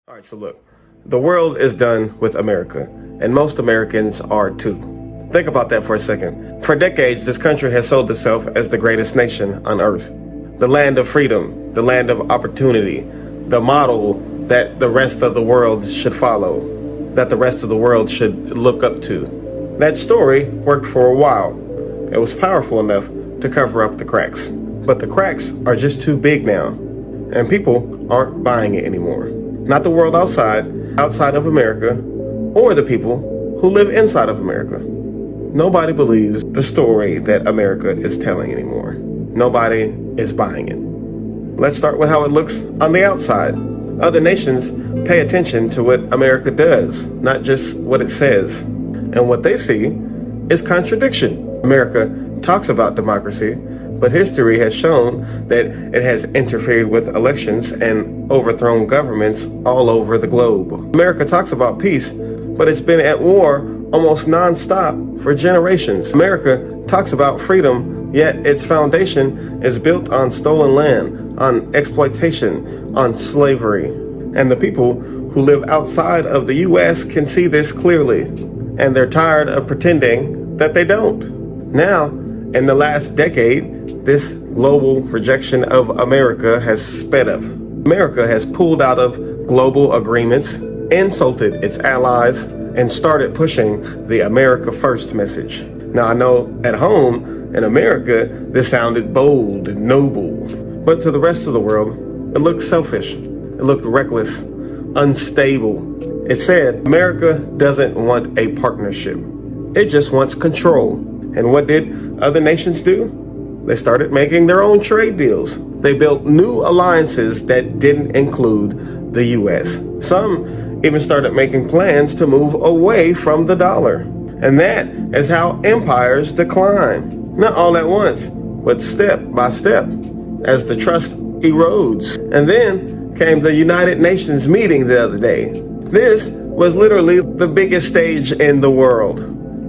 All right, so look, the world is done with America, and most Americans are too. Think about that for a second. For decades, this country has sold itself as the greatest nation on earth, the land of freedom, the land of opportunity, the model that the rest of the world should follow, that the rest of the world should look up to. That story worked for a while. It was powerful enough to cover up the cracks. But the cracks are just too big now, and people aren't buying it anymore. Not the world outside of America, or the people who live inside of America. Nobody believes the story that America is telling anymore. Nobody is buying it. Let's start with how it looks on the outside. Other nations pay attention to what America does, not just what it says. And what they see is contradiction. America talks about democracy, but history has shown that it has interfered with elections and overthrown governments all over the globe. America talks about peace, but it's been at war almost non-stop for generations. America talks about freedom, yet its foundation is built on stolen land, on exploitation, on slavery. And the people who live outside of the U.S. can see this clearly, and they're tired of pretending that they don't. Now, in the last decade, this global projection of America has sped up. America has pulled out of global agreements, insulted its allies, and started pushing the America First message. Now, I know at home in America, this sounded bold and noble, but to the rest of the world, it looked selfish. It looked reckless, unstable. It said America doesn't want a partnership. It just wants control. And what did other nations do? They started making their own trade deals. They built new alliances that didn't include the U.S. Some even started making plans to move away from the dollar. And that is how empires decline. Not all at once, but step by step, as the trust erodes. And then came the United Nations meeting the other day. This was literally the biggest stage in the world.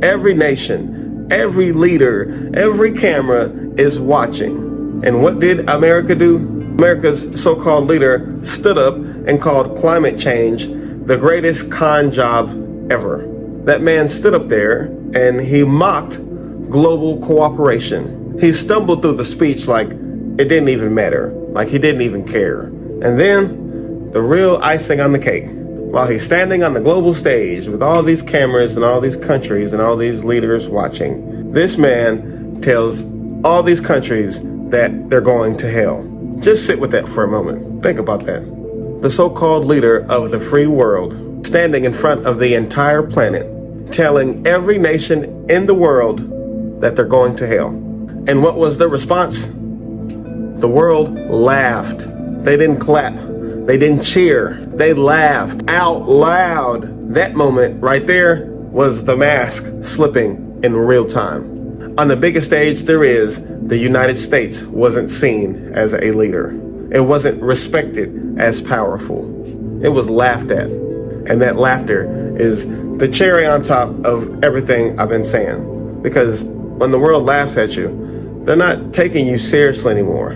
Every nation, every leader, every camera is watching. And what did America do? America's so-called leader stood up and called climate change the greatest con job ever. That man stood up there and he mocked global cooperation. He stumbled through the speech like it didn't even matter, like he didn't even care. And then the real icing on the cake, while he's standing on the global stage with all these cameras and all these countries and all these leaders watching, this man tells all these countries that they're going to hell. Just sit with that for a moment. Think about that. The so-called leader of the free world, standing in front of the entire planet, telling every nation in the world that they're going to hell. And what was the response? The world laughed. They didn't clap. They didn't cheer. They laughed out loud. That moment right there was the mask slipping in real time. On the biggest stage there is, the United States wasn't seen as a leader. It wasn't respected as powerful. It was laughed at. And that laughter is the cherry on top of everything I've been saying. Because when the world laughs at you, they're not taking you seriously anymore.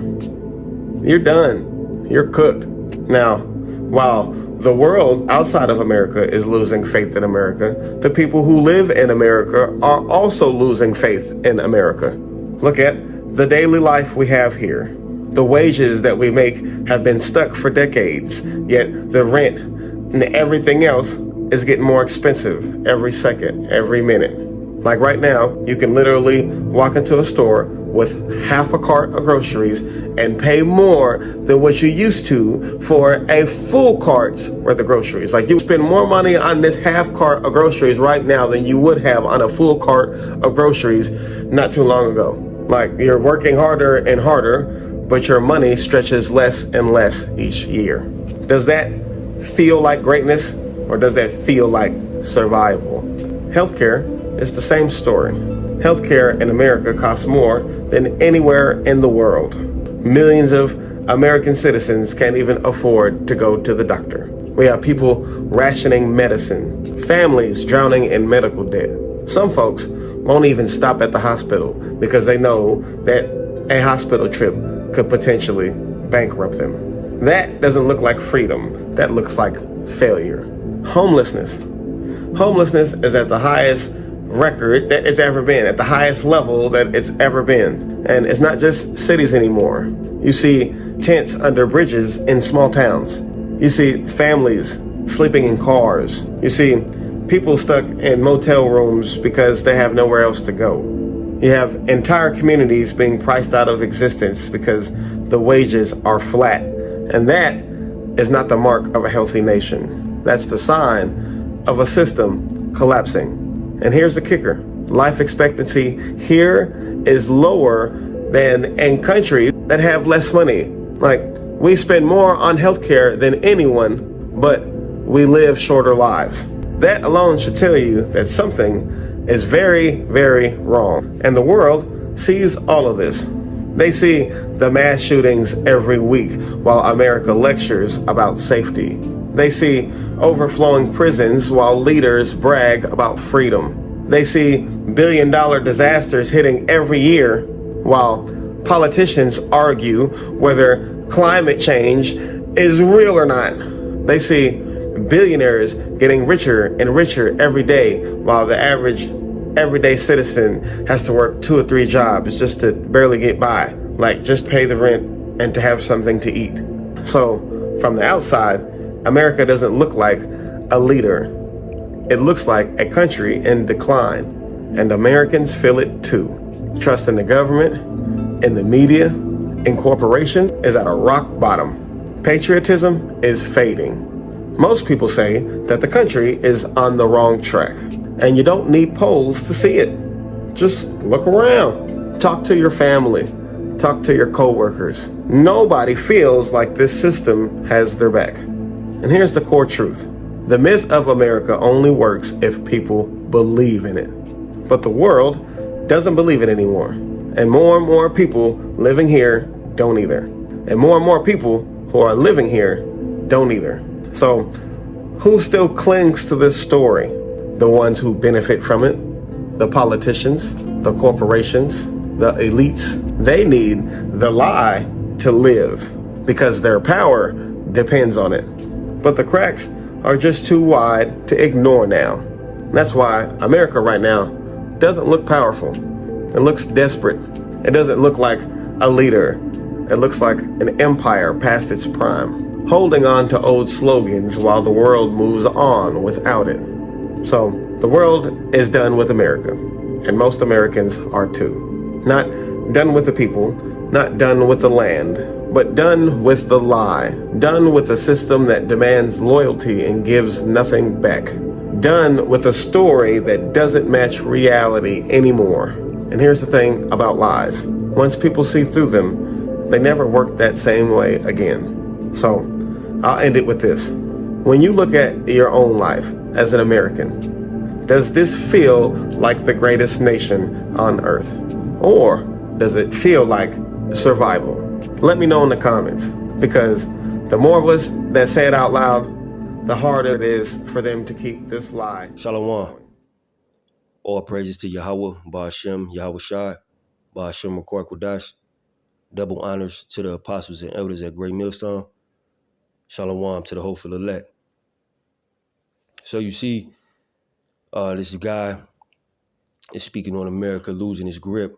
You're done. You're cooked. Now, while the world outside of America is losing faith in America, the people who live in America are also losing faith in America. Look at the daily life we have here. The wages that we make have been stuck for decades, yet the rent and everything else is getting more expensive every second, every minute. Like right now, you can literally walk into a store with half a cart of groceries and pay more than what you used to for a full cart's worth of groceries. Like you spend more money on this half cart of groceries right now than you would have on a full cart of groceries not too long ago. Like you're working harder and harder, but your money stretches less and less each year. Does that feel like greatness, or does that feel like survival? Healthcare is the same story. Healthcare in America costs more than anywhere in the world. Millions of American citizens can't even afford to go to the doctor. We have people rationing medicine, families drowning in medical debt. Some folks won't even stop at the hospital because they know that a hospital trip could potentially bankrupt them. That doesn't look like freedom. That looks like failure. Homelessness. Homelessness is at the highest record that it's ever been, at the highest level that it's ever been. And it's not just cities anymore. You see tents under bridges in small towns. You see families sleeping in cars. You see people stuck in motel rooms because they have nowhere else to go. You have entire communities being priced out of existence because the wages are flat. And that is not the mark of a healthy nation. That's the sign of a system collapsing. And here's the kicker. Life expectancy here is lower than in countries that have less money. Like, we spend more on healthcare than anyone, but we live shorter lives. That alone should tell you that something is very, very wrong. And the world sees all of this. They see the mass shootings every week while America lectures about safety. They see overflowing prisons while leaders brag about freedom. They see billion-dollar disasters hitting every year while politicians argue whether climate change is real or not. They see billionaires getting richer and richer every day while the average everyday citizen has to work 2 or 3 jobs just to barely get by, like just pay the rent and to have something to eat. So from the outside, America doesn't look like a leader. It looks like a country in decline, and Americans feel it too. Trust in the government, in the media, in corporations is at a rock bottom. Patriotism is fading. Most people say that the country is on the wrong track, and you don't need polls to see it. Just look around. Talk to your family. Talk to your coworkers. Nobody feels like this system has their back. And here's the core truth. The myth of America only works if people believe in it. But the world doesn't believe it anymore. And more people living here don't either. And more people who are living here don't either. So who still clings to this story? The ones who benefit from it, the politicians, the corporations, the elites. They need the lie to live because their power depends on it. But the cracks are just too wide to ignore now. That's why America right now doesn't look powerful. It looks desperate. It doesn't look like a leader. It looks like an empire past its prime, holding on to old slogans while the world moves on without it. So the world is done with America, and most Americans are too. Not done with the people, not done with the land, but done with the lie, done with a system that demands loyalty and gives nothing back, done with a story that doesn't match reality anymore. And here's the thing about lies. Once people see through them, they never work that same way again. So I'll end it with this. When you look at your own life as an American, does this feel like the greatest nation on earth? Or does it feel like survival? Let me know in the comments, because the more of us that say it out loud, the harder it is for them to keep this lie. Shalom. All praises to Yahweh, Ba'ashem, Yahweh Shai, Ba'ashem Makor Kodash. Double honors to the apostles and elders at Great Millstone. Shalom to the hopeful elect. So you see, this guy is speaking on America losing its grip,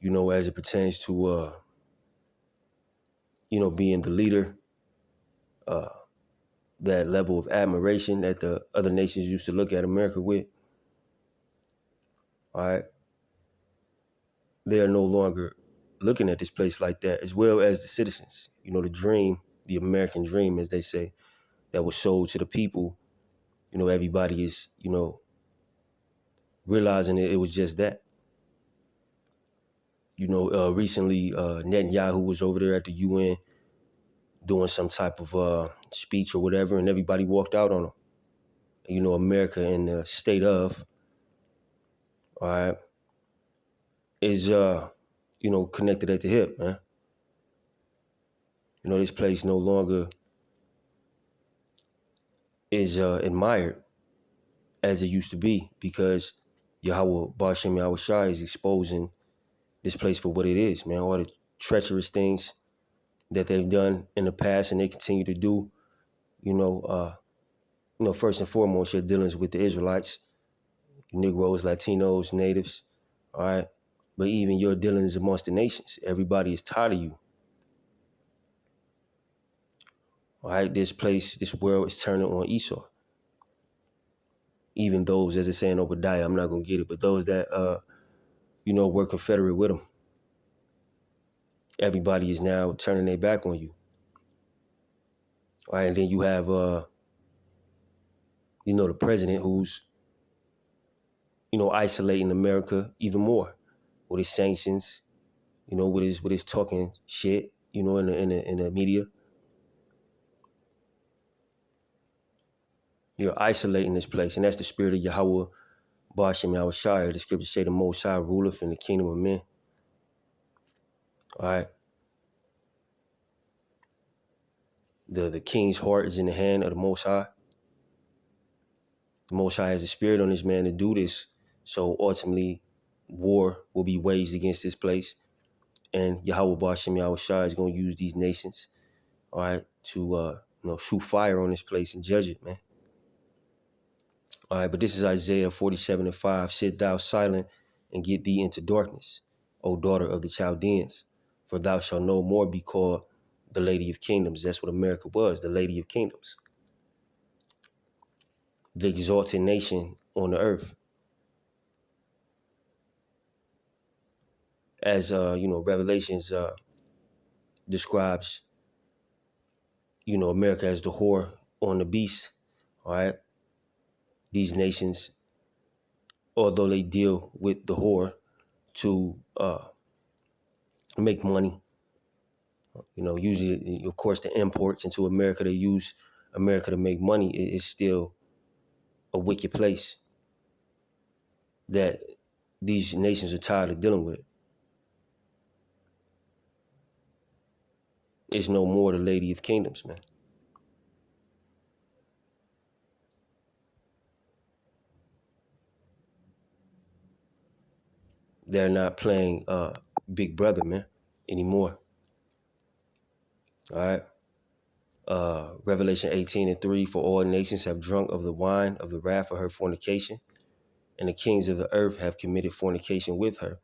as it pertains to, being the leader, that level of admiration that the other nations used to look at America with. All right. They are no longer looking at this place like that, as well as the citizens. The dream, the American dream, as they say, that was sold to the people. Everybody is, realizing it was just that. Recently, Netanyahu was over there at the UN doing some type of speech or whatever, and everybody walked out on him. America in the state of, all right, is, connected at the hip, man. This place no longer is admired as it used to be, because Yahweh, Ba'ashem Yahweh Shai, is exposing this place for what it is, man. All the treacherous things that they've done in the past and they continue to do, first and foremost, your dealings with the Israelites, Negroes, Latinos, natives, all right? But even your dealings amongst the nations, everybody is tired of you. All right, this world is turning on Esau. Even those, as it's saying Obadiah, I'm not gonna get it, but those that were confederate with him. Everybody is now turning their back on you. All right, and then you have the president who's isolating America even more with his sanctions, with his talking shit, in the media. You're isolating this place, and that's the spirit of Yahweh Ba'ashem Yahushua. The scriptures say the Most High ruleth in the kingdom of men. All right. The king's heart is in the hand of the Most High. The Most High has a spirit on this man to do this. So ultimately, war will be waged against this place. And Yahweh Ba'ashem Yahushua is going to use these nations, all right, to shoot fire on this place and judge it, man. All right, but this is Isaiah 47:5. Sit thou silent and get thee into darkness, O daughter of the Chaldeans, for thou shalt no more be called the Lady of Kingdoms. That's what America was, the Lady of Kingdoms. The exalted nation on the earth. As, Revelations describes, America as the whore on the beast, all right? These nations, although they deal with the whore to make money, usually, of course, the imports into America, they use America to make money. It's still a wicked place that these nations are tired of dealing with. It's no more the Lady of Kingdoms, man. They're not playing Big Brother, man, anymore. All right. Revelation 18:3, for all nations have drunk of the wine of the wrath of her fornication, and the kings of the earth have committed fornication with her,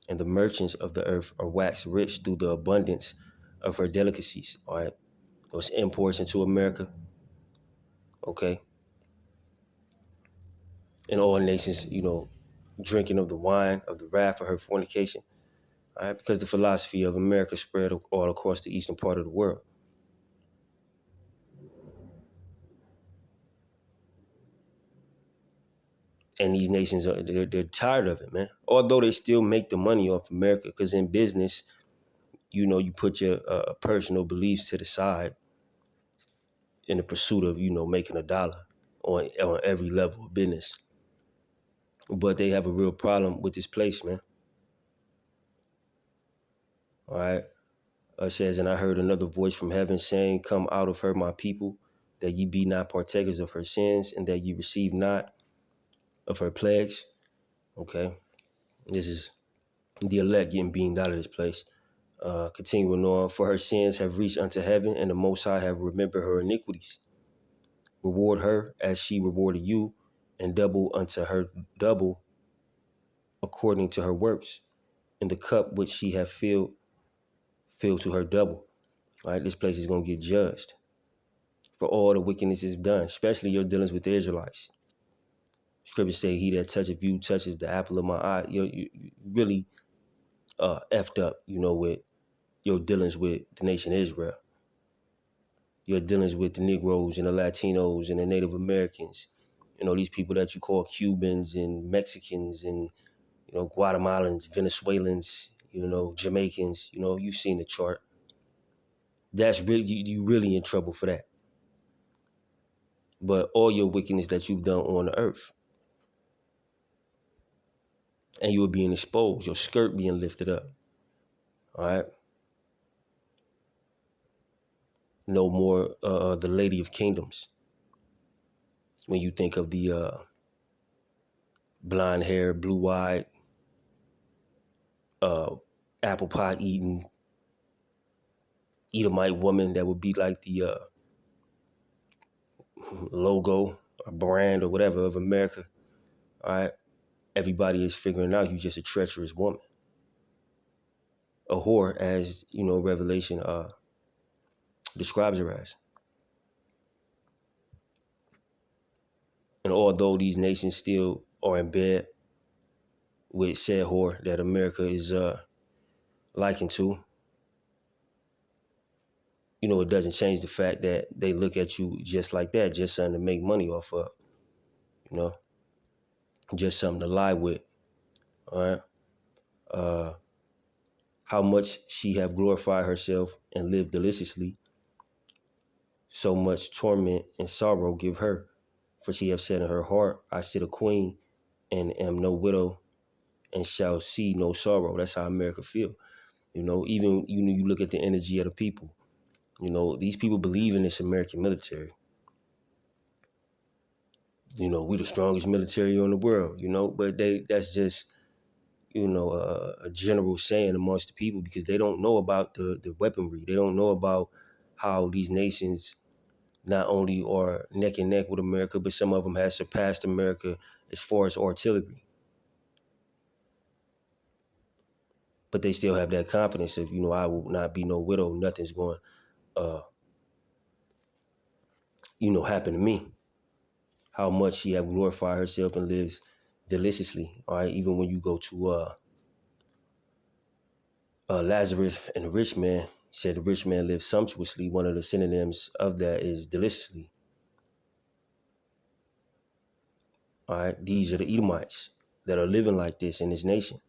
and the merchants of the earth are waxed rich through the abundance of her delicacies. All right. Those imports into America. Okay. And all nations, drinking of the wine of the wrath of her fornication. All right, because the philosophy of America spread all across the eastern part of the world. And these nations, they're tired of it, man. Although they still make the money off America, because in business, you put your personal beliefs to the side in the pursuit of, making a dollar on every level of business. But they have a real problem with this place, man. All right. It says, and I heard another voice from heaven saying, come out of her, my people, that ye be not partakers of her sins, and that ye receive not of her plagues. Okay. This is the elect getting beamed out of this place. Continuing on, for her sins have reached unto heaven, and the Most High have remembered her iniquities. Reward her as she rewarded you, and double unto her double according to her works. In the cup which she hath filled to her double. All right, this place is going to get judged for all the wickedness is done, especially your dealings with the Israelites. Scriptures say, he that toucheth you toucheth the apple of my eye. You really effed up, with your dealings with the nation Israel. Your dealings with the Negroes and the Latinos and the Native Americans. These people that you call Cubans and Mexicans and, Guatemalans, Venezuelans, Jamaicans. You've seen the chart. That's really, you really in trouble for that. But all your wickedness that you've done on the earth. And you are being exposed, your skirt being lifted up. All right. No more the Lady of Kingdoms. When you think of the blonde hair, blue-eyed, apple pie eating Edomite woman that would be like the logo, a brand, or whatever of America, all right, everybody is figuring out you're just a treacherous woman. A whore, as Revelation describes her as. And although these nations still are in bed with said whore that America is likened to, it doesn't change the fact that they look at you just like that, just something to make money off of, just something to lie with, all right? How much she have glorified herself and lived deliciously, so much torment and sorrow give her. For she have said in her heart, I sit a queen and am no widow and shall see no sorrow. That's how America feel. Even, you look at the energy of the people. These people believe in this American military. We the strongest military in the world, but that's just, a general saying amongst the people, because they don't know about the weaponry. They don't know about how these nations not only are neck and neck with America, but some of them have surpassed America as far as artillery. But they still have that confidence of, I will not be no widow. Nothing's going, happen to me. How much she have glorified herself and lives deliciously. All right. Even when you go to Lazarus and the rich man, said the rich man lived sumptuously. One of the synonyms of that is deliciously. All right. These are the Edomites that are living like this in this nation.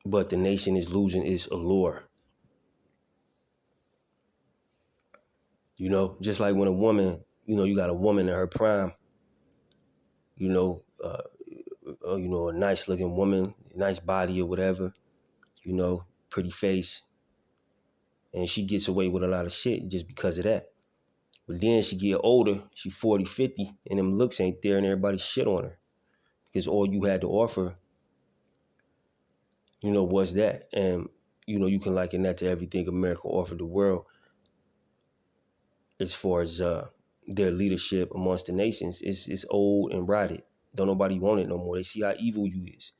But the nation is losing its allure. Just like when a woman, you got a woman in her prime, a nice looking woman, nice body or whatever, pretty face. And she gets away with a lot of shit just because of that. But then she get older, she 40, 50, and them looks ain't there and everybody shit on her. Because all you had to offer, was that. And, you can liken that to everything America offered the world as far as their leadership amongst the nations. It's old and rotted. Don't nobody want it no more. They see how evil you is.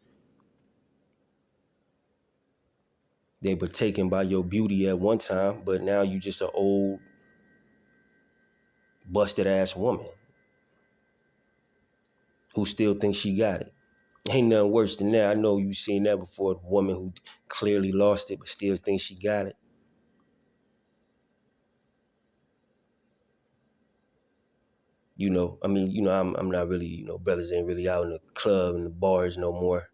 They were taken by your beauty at one time, but now you just an old, busted ass woman who still thinks she got it. Ain't nothing worse than that. I know you've seen that before. A woman who clearly lost it, but still thinks she got it. I'm not really, brothers ain't really out in the club and the bars no more,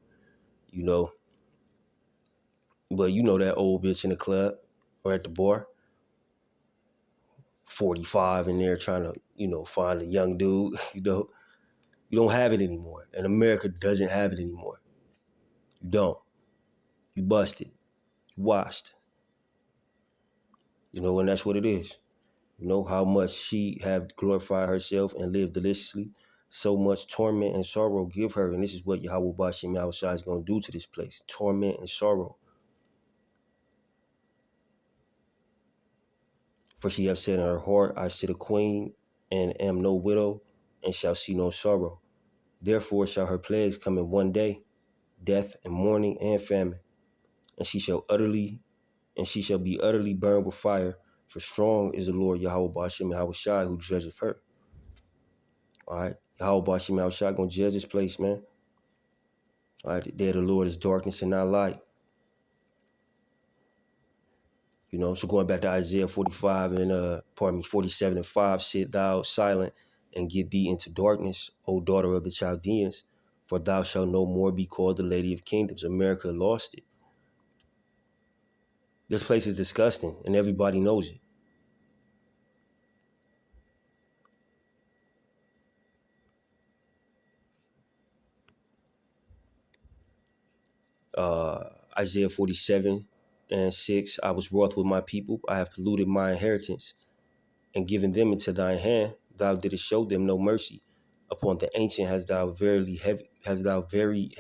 But that old bitch in the club or at the bar, 45 in there trying to, find a young dude, You don't have it anymore. And America doesn't have it anymore. You don't. You busted. You washed. And that's what it is. How much she have glorified herself and lived deliciously. So much torment and sorrow give her. And this is what Yahweh Bashim Yahushua is going to do to this place. Torment and sorrow. For she have said in her heart, I sit a queen and am no widow and shall see no sorrow. Therefore shall her plagues come in one day, death and mourning and famine. And she shall be utterly burned with fire. For strong is the Lord Yahweh Bashim Yahushua who judgeth her. All right. Yahweh Bashim Yahushua going to judge this place, man. All right. The day of the Lord is darkness and not light. So going back to Isaiah 47 and 5, sit thou silent and get thee into darkness, O daughter of the Chaldeans, for thou shalt no more be called the Lady of Kingdoms. America lost it. This place is disgusting and everybody knows it. Isaiah 47 and 6, I was wroth with my people. I have polluted my inheritance and given them into thine hand. Thou didst show them no mercy. Upon the ancient hast thou very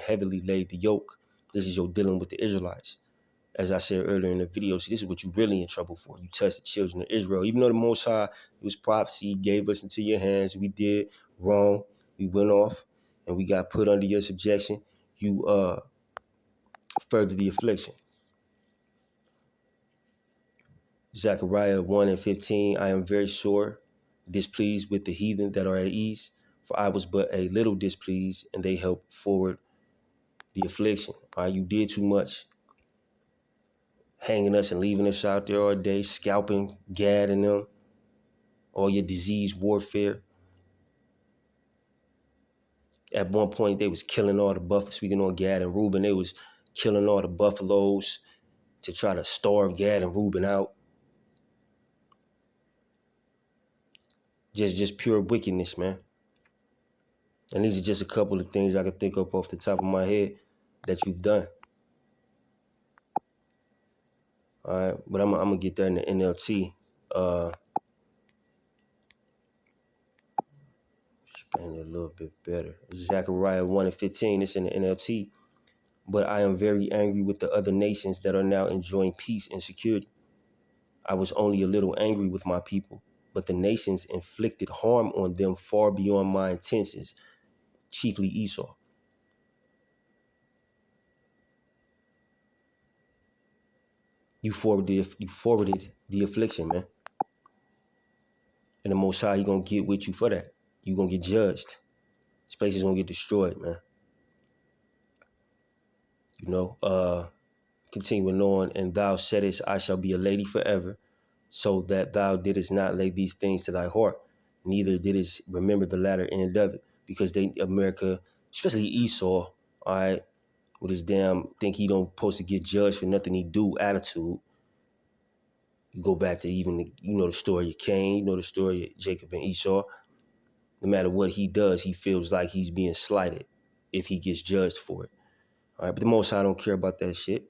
heavily laid the yoke. This is your dealing with the Israelites. as I said earlier in the video, see, this is what you're really in trouble for. You touched the children of Israel. Even though the Most High, it was prophecy, he gave us into your hands. We did wrong. We went off and we got put under your subjection. You further the affliction. Zechariah 1:15, I am very sore, displeased with the heathen that are at ease, for I was but a little displeased, and they helped forward the affliction. You did too much, hanging us and leaving us out there all day, scalping Gad and them, all your disease warfare. At one point, they was killing all the buffaloes, speaking on Gad and Reuben, they was killing all the buffaloes to try to starve Gad and Reuben out. Just pure wickedness, man. And these are just a couple of things I can think of off the top of my head that you've done. All right, but I'm gonna get that in the NLT. Expand it a little bit better. Zechariah 1:15. It's in the NLT. But I am very angry with the other nations that are now enjoying peace and security. I was only a little angry with my people, but the nations inflicted harm on them far beyond my intentions, chiefly Esau. You forwarded the affliction, man. And the Most High, he gonna get with you for that. You gonna get judged. This place is gonna get destroyed, man. You know, continuing on, and thou saidest, I shall be a lady forever, so that thou didst not lay these things to thy heart, neither didst remember the latter end of it. Because America, especially Esau, all right, with his damn think he don't supposed to get judged for nothing he do attitude. You go back to even the story of Cain, you know the story of Jacob and Esau. No matter what he does, he feels like he's being slighted if he gets judged for it. All right, but the Most High don't care about that shit.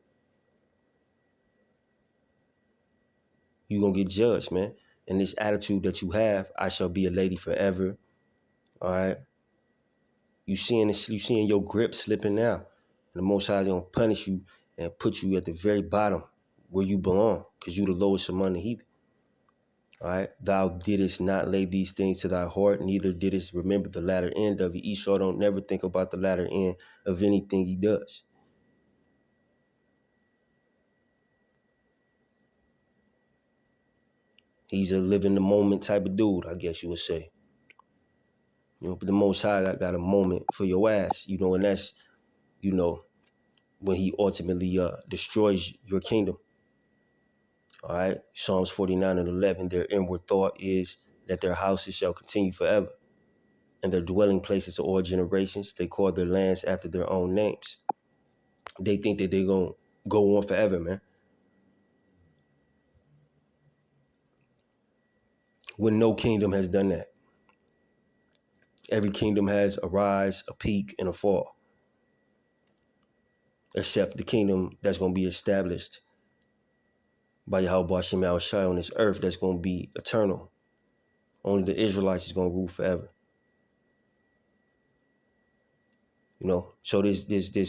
You gonna get judged, man. And this attitude that you have, I shall be a lady forever. All right. You seeing your grip slipping now. And the Most High is gonna punish you and put you at the very bottom where you belong, because you the lowest among the heathen. All right. Thou didst not lay these things to thy heart, neither didst remember the latter end of it. Esau don't never think about the latter end of anything he does. He's a live in the moment type of dude, I guess you would say. But the Most High got a moment for your ass, and that's, when he ultimately destroys your kingdom. All right. Psalms 49:11, their inward thought is that their houses shall continue forever, and their dwelling places to all generations. They call their lands after their own names. They think that they're going to go on forever, man. When no kingdom has done that. Every kingdom has a rise, a peak, and a fall. Except the kingdom that's going to be established by Yahweh Ba'Shem Yahushua on this earth, that's going to be eternal. Only the Israelites is going to rule forever. So this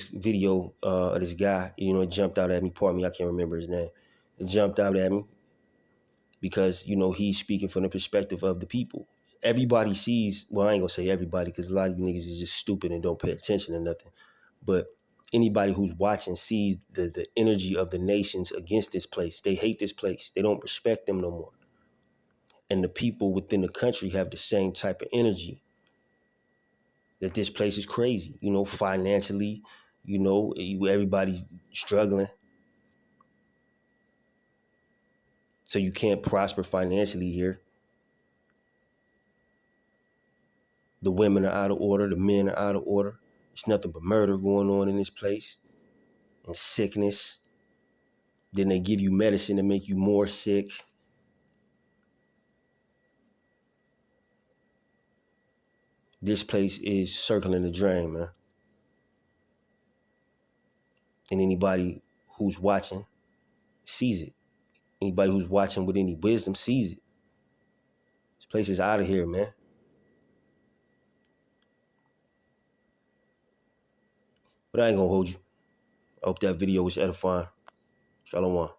video of this guy, it jumped out at me. Pardon me, I can't remember his name. It jumped out at me because, he's speaking from the perspective of the people. Everybody sees, well, I ain't gonna say everybody, because a lot of you niggas is just stupid and don't pay attention to nothing. But anybody who's watching sees the energy of the nations against this place. They hate this place. They don't respect them no more. And the people within the country have the same type of energy. That this place is crazy, financially, everybody's struggling. So you can't prosper financially here. The women are out of order. The men are out of order. It's nothing but murder going on in this place and sickness. Then they give you medicine to make you more sick. This place is circling the drain, man. And anybody who's watching sees it. Anybody who's watching with any wisdom sees it. This place is out of here, man. But I ain't gonna hold you. I hope that video was edifying. Shalom.